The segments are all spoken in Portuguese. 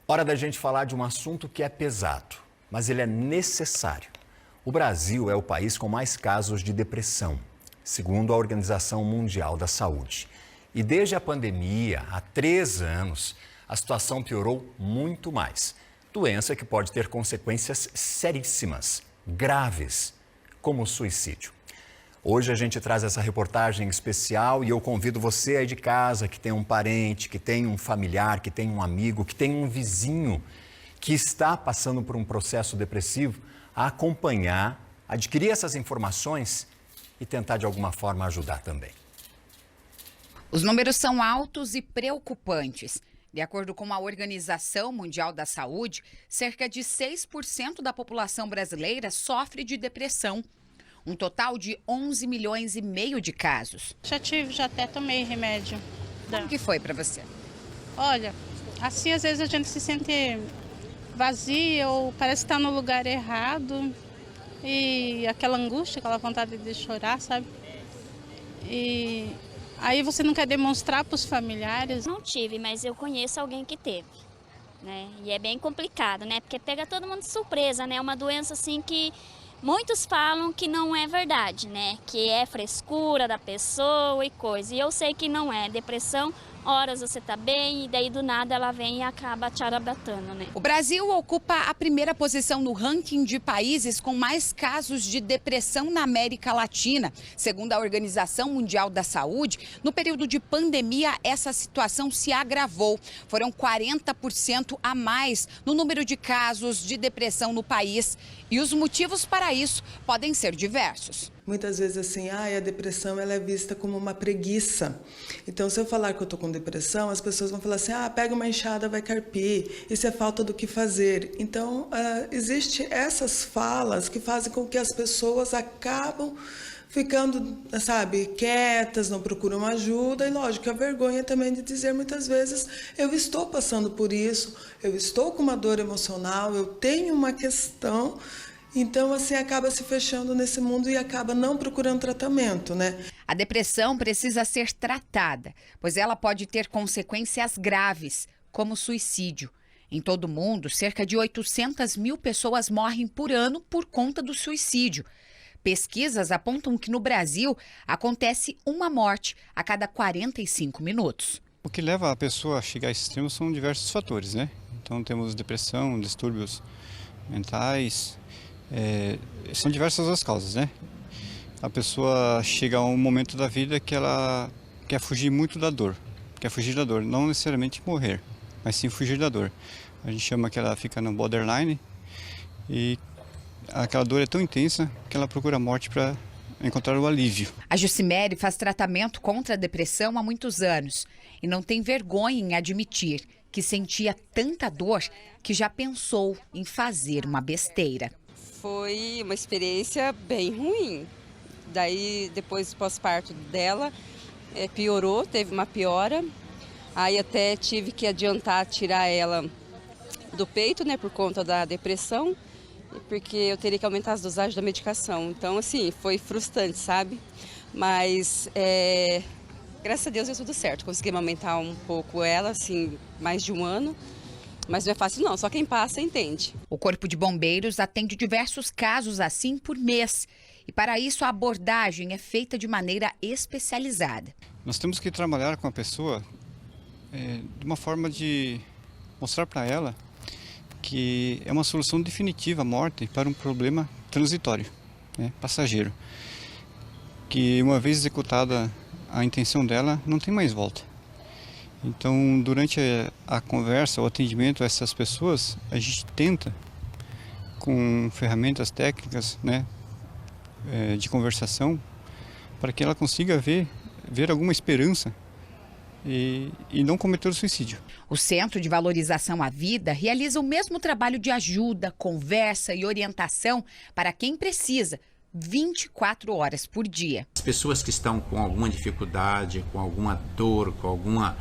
Hora da gente falar de um assunto que é pesado, mas ele é necessário. O Brasil é o país com mais casos de depressão, segundo a Organização Mundial da Saúde. E desde a pandemia, há 3 anos, a situação piorou muito mais. Doença que pode ter consequências seríssimas, graves, como o suicídio. Hoje a gente traz essa reportagem especial e eu convido você aí de casa que tem um parente, que tem um familiar, que tem um amigo, que tem um vizinho que está passando por um processo depressivo, a acompanhar, adquirir essas informações e tentar de alguma forma ajudar também. Os números são altos e preocupantes. De acordo com a Organização Mundial da Saúde, cerca de 6% da população brasileira sofre de depressão. Um total de 11 milhões e meio de casos. Já até tomei remédio. Como que foi para você? Olha, assim às vezes a gente se sente vazia ou parece estar no lugar errado. E aquela angústia, aquela vontade de chorar, sabe? E aí você não quer demonstrar para os familiares. Não tive, mas eu conheço alguém que teve, né? E é bem complicado, né? Porque pega todo mundo de surpresa, né? É uma doença assim que muitos falam que não é verdade, né? Que é frescura da pessoa e coisa. E eu sei que não é. Depressão, horas você tá bem e daí do nada ela vem e acaba te arrebatando, né? O Brasil ocupa a primeira posição no ranking de países com mais casos de depressão na América Latina. Segundo a Organização Mundial da Saúde, no período de pandemia, essa situação se agravou. Foram 40% a mais no número de casos de depressão no país. E os motivos para isso podem ser diversos. Muitas vezes assim, a depressão ela é vista como uma preguiça. Então, se eu falar que eu estou com depressão, as pessoas vão falar assim, pega uma enxada, vai carpir, isso é falta do que fazer. Então, existe essas falas que fazem com que as pessoas acabam ficando, quietas, não procuram ajuda. E, lógico, a vergonha também de dizer muitas vezes, eu estou passando por isso, eu estou com uma dor emocional, eu tenho uma questão. Então, assim, acaba se fechando nesse mundo e acaba não procurando tratamento, né? A depressão precisa ser tratada, pois ela pode ter consequências graves, como suicídio. Em todo o mundo, cerca de 800 mil pessoas morrem por ano por conta do suicídio. Pesquisas apontam que no Brasil acontece uma morte a cada 45 minutos. O que leva a pessoa a chegar a esse extremo são diversos fatores, né? Então temos depressão, distúrbios mentais, são diversas as causas, né? A pessoa chega a um momento da vida que ela quer fugir muito da dor, não necessariamente morrer, mas sim fugir da dor. A gente chama que ela fica no borderline e aquela dor é tão intensa que ela procura a morte para encontrar o alívio. A Jucimere faz tratamento contra a depressão há muitos anos e não tem vergonha em admitir que sentia tanta dor que já pensou em fazer uma besteira. Foi uma experiência bem ruim. Daí, depois do pós-parto dela, piorou, teve uma piora. Aí até tive que adiantar tirar ela do peito, né, por conta da depressão, porque eu teria que aumentar as dosagens da medicação. Então, assim, foi frustrante, sabe? Mas, graças a Deus deu tudo certo. Consegui aumentar um pouco ela, assim, mais de 1 ano. Mas não é fácil não, só quem passa entende. O Corpo de Bombeiros atende diversos casos assim por mês. E para isso a abordagem é feita de maneira especializada. Nós temos que trabalhar com a pessoa de uma forma de mostrar para ela que é uma solução definitiva a morte para um problema transitório, né, passageiro. Que uma vez executada a intenção dela, não tem mais volta. Então, durante a conversa, o atendimento a essas pessoas, a gente tenta, com ferramentas técnicas, né, de conversação, para que ela consiga ver alguma esperança e não cometer o suicídio. O Centro de Valorização à Vida realiza o mesmo trabalho de ajuda, conversa e orientação para quem precisa, 24 horas por dia. As pessoas que estão com alguma dificuldade, com alguma dor, com alguma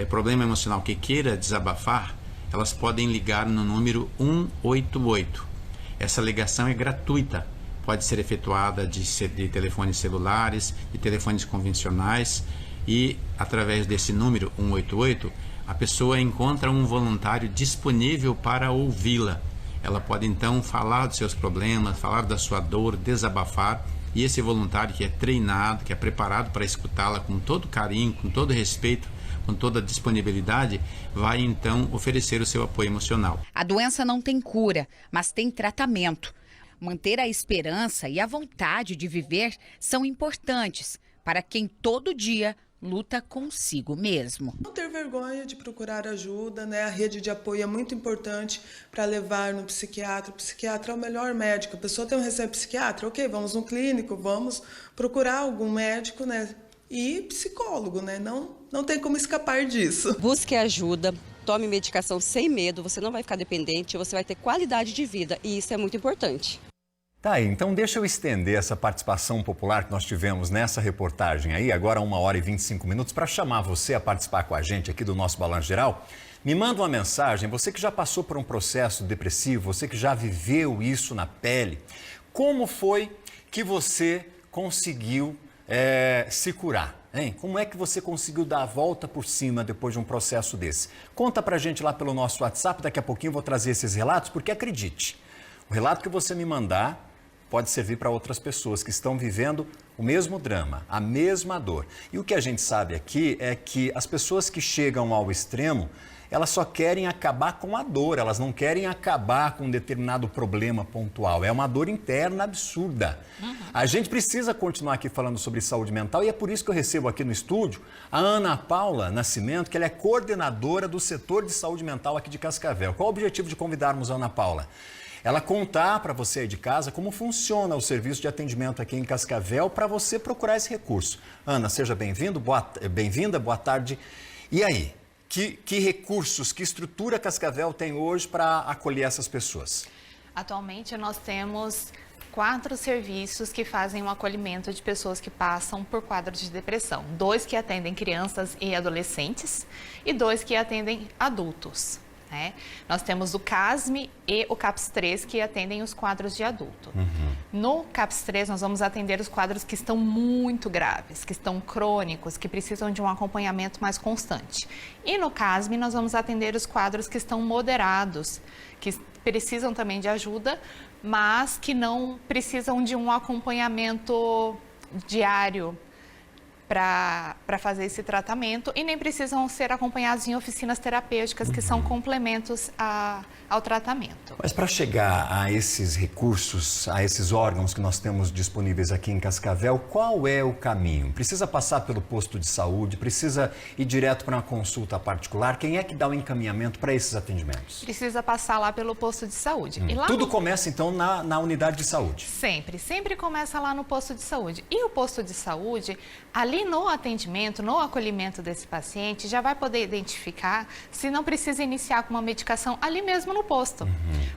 problema emocional que queira desabafar, elas podem ligar no número 188. Essa ligação é gratuita, pode ser efetuada de telefones celulares, de telefones convencionais e através desse número 188 a pessoa encontra um voluntário disponível para ouvi-la. Ela pode então falar dos seus problemas, falar da sua dor, desabafar, e esse voluntário que é treinado, que é preparado para escutá-la com todo carinho, com todo respeito, com toda disponibilidade, vai então oferecer o seu apoio emocional. A doença não tem cura, mas tem tratamento. Manter a esperança e a vontade de viver são importantes para quem todo dia luta consigo mesmo. Não ter vergonha de procurar ajuda, né? A rede de apoio é muito importante para levar no psiquiatra. O psiquiatra é o melhor médico. A pessoa tem um receio psiquiatra, ok, vamos no clínico, vamos procurar algum médico, né? E psicólogo, né? Não tem como escapar disso. Busque ajuda, tome medicação sem medo, você não vai ficar dependente, você vai ter qualidade de vida e isso é muito importante. Tá aí, então deixa eu estender essa participação popular que nós tivemos nessa reportagem aí, agora 1h25, para chamar você a participar com a gente aqui do nosso Balanço Geral. Me manda uma mensagem, você que já passou por um processo depressivo, você que já viveu isso na pele, como foi que você conseguiu se curar? Hein? Como é que você conseguiu dar a volta por cima depois de um processo desse? Conta pra gente lá pelo nosso WhatsApp, daqui a pouquinho eu vou trazer esses relatos, porque acredite, o relato que você me mandar pode servir para outras pessoas que estão vivendo o mesmo drama, a mesma dor. E o que a gente sabe aqui é que as pessoas que chegam ao extremo, elas só querem acabar com a dor, elas não querem acabar com um determinado problema pontual. É uma dor interna absurda. A gente precisa continuar aqui falando sobre saúde mental e é por isso que eu recebo aqui no estúdio a Ana Paula Nascimento, que ela é coordenadora do setor de saúde mental aqui de Cascavel. Qual o objetivo de convidarmos a Ana Paula? Ela contar para você aí de casa como funciona o serviço de atendimento aqui em Cascavel para você procurar esse recurso. Ana, seja bem-vinda, boa tarde. E aí, que recursos, que estrutura Cascavel tem hoje para acolher essas pessoas? Atualmente nós temos 4 serviços que fazem o acolhimento de pessoas que passam por quadros de depressão. 2 que atendem crianças e adolescentes e 2 que atendem adultos. Nós temos o CASME e o CAPS 3 que atendem os quadros de adulto. No CAPS 3 nós vamos atender os quadros que estão muito graves, que estão crônicos, que precisam de um acompanhamento mais constante. E no CASME nós vamos atender os quadros que estão moderados, que precisam também de ajuda, mas que não precisam de um acompanhamento diário para fazer esse tratamento e nem precisam ser acompanhados em oficinas terapêuticas que são complementos ao tratamento. Mas para chegar a esses recursos, a esses órgãos que nós temos disponíveis aqui em Cascavel, qual é o caminho? Precisa passar pelo posto de saúde? Precisa ir direto para uma consulta particular? Quem é que dá o encaminhamento para esses atendimentos? Precisa passar lá pelo posto de saúde. E lá tudo começa então na unidade de saúde? Sempre começa lá no posto de saúde. E o posto de saúde, ali no atendimento, no acolhimento desse paciente, já vai poder identificar se não precisa iniciar com uma medicação ali mesmo no posto.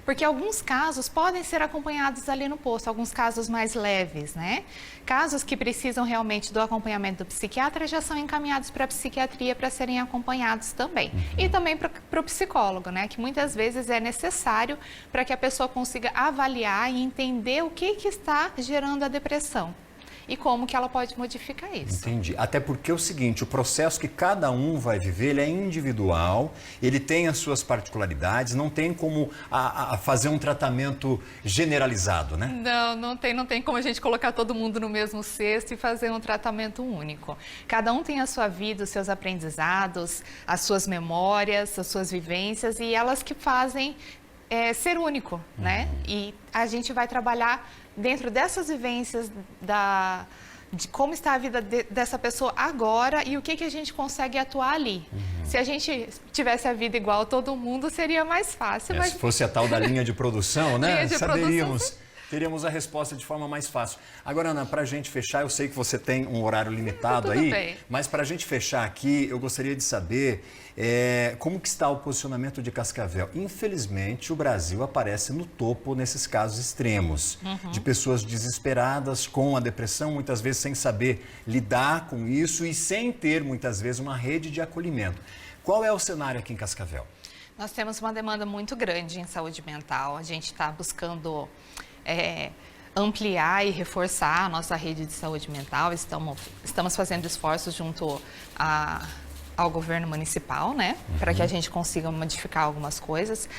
Porque alguns casos podem ser acompanhados ali no posto, alguns casos mais leves, né? Casos que precisam realmente do acompanhamento do psiquiatra já são encaminhados para a psiquiatria para serem acompanhados também. E também para o psicólogo, né? Que muitas vezes é necessário para que a pessoa consiga avaliar e entender o que está gerando a depressão. E como que ela pode modificar isso. Entendi. Até porque é o seguinte, o processo que cada um vai viver, ele é individual, ele tem as suas particularidades, não tem como fazer um tratamento generalizado, né? Não tem como a gente colocar todo mundo no mesmo cesto e fazer um tratamento único. Cada um tem a sua vida, os seus aprendizados, as suas memórias, as suas vivências e elas que fazem ser único, né? E a gente vai trabalhar dentro dessas vivências de como está a vida dessa pessoa agora e o que a gente consegue atuar ali. Se a gente tivesse a vida igual a todo mundo, seria mais fácil. Mas... Se fosse a tal da linha de produção, né? Linha de Saberíamos. Teríamos a resposta de forma mais fácil. Agora, Ana, para a gente fechar, eu sei que você tem um horário limitado aí, bem. Mas para a gente fechar aqui, eu gostaria de saber como que está o posicionamento de Cascavel. Infelizmente, o Brasil aparece no topo nesses casos extremos, de pessoas desesperadas com a depressão, muitas vezes sem saber lidar com isso e sem ter, muitas vezes, uma rede de acolhimento. Qual é o cenário aqui em Cascavel? Nós temos uma demanda muito grande em saúde mental. A gente está buscando ampliar e reforçar a nossa rede de saúde mental. Estamos fazendo esforços junto ao governo municipal, né? Para que a gente consiga modificar algumas coisas.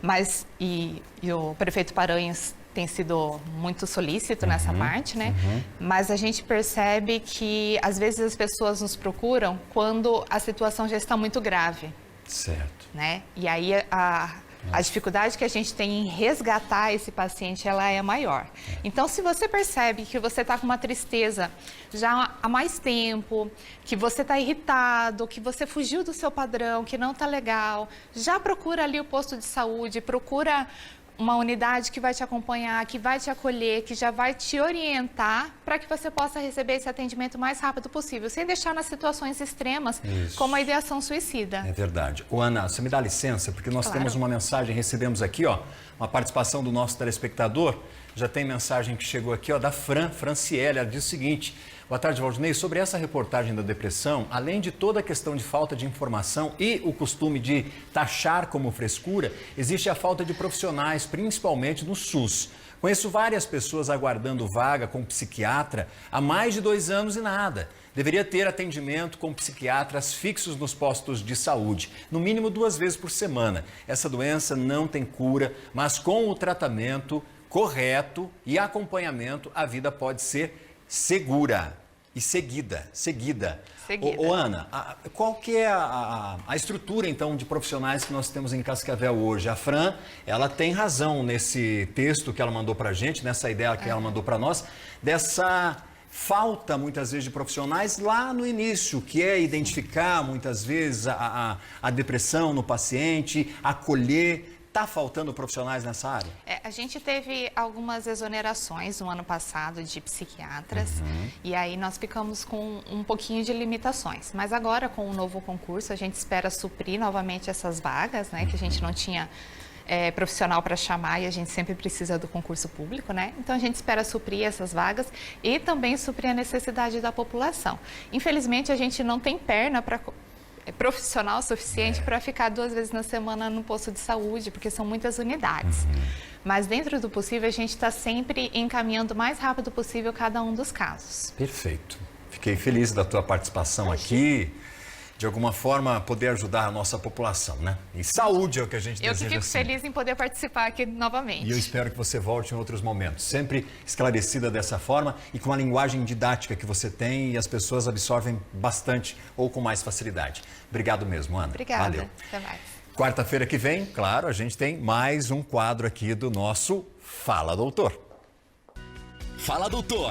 Mas, e o prefeito Paranhos tem sido muito solícito nessa parte, né? Mas a gente percebe que, às vezes, as pessoas nos procuram quando a situação já está muito grave. Certo. Né? E aí a dificuldade que a gente tem em resgatar esse paciente, ela é maior. Então, se você percebe que você está com uma tristeza já há mais tempo, que você está irritado, que você fugiu do seu padrão, que não está legal, já procura ali o posto de saúde, procura uma unidade que vai te acompanhar, que vai te acolher, que já vai te orientar para que você possa receber esse atendimento o mais rápido possível, sem deixar nas situações extremas, como a ideação suicida. É verdade. Ô, Ana, você me dá licença, porque nós temos uma mensagem, recebemos aqui, ó, uma participação do nosso telespectador. Já tem mensagem que chegou aqui, ó, da Franciele. Ela diz o seguinte: boa tarde, Valdinei. Sobre essa reportagem da depressão, além de toda a questão de falta de informação e o costume de taxar como frescura, existe a falta de profissionais, principalmente no SUS. Conheço várias pessoas aguardando vaga com psiquiatra há mais de 2 anos e nada. Deveria ter atendimento com psiquiatras fixos nos postos de saúde, no mínimo 2 vezes por semana. Essa doença não tem cura, mas com o tratamento correto e acompanhamento, a vida pode ser segura e seguida. Ô, Ana, qual que é a estrutura, então, de profissionais que nós temos em Cascavel hoje? A Fran, ela tem razão nesse texto que ela mandou para a gente, nessa ideia que ela mandou para nós, dessa falta, muitas vezes, de profissionais lá no início, que é identificar, muitas vezes, a depressão no paciente, acolher. Está faltando profissionais nessa área? A gente teve algumas exonerações no ano passado de psiquiatras e aí nós ficamos com um pouquinho de limitações. Mas agora, com o novo concurso, a gente espera suprir novamente essas vagas, né? Que a gente não tinha profissional para chamar e a gente sempre precisa do concurso público, né? Então, a gente espera suprir essas vagas e também suprir a necessidade da população. Infelizmente, a gente não tem perna para profissional suficiente para ficar 2 vezes na semana no posto de saúde, porque são muitas unidades. Mas dentro do possível, a gente está sempre encaminhando o mais rápido possível cada um dos casos. Perfeito. Fiquei feliz da tua participação aqui. De alguma forma, poder ajudar a nossa população, né? E saúde é o que a gente deseja. Eu que fico feliz em poder participar aqui novamente. E eu espero que você volte em outros momentos, sempre esclarecida dessa forma e com a linguagem didática que você tem e as pessoas absorvem bastante ou com mais facilidade. Obrigado mesmo, Ana. Obrigada. Valeu. Até mais. Quarta-feira que vem, claro, a gente tem mais um quadro aqui do nosso Fala Doutor. Fala Doutor.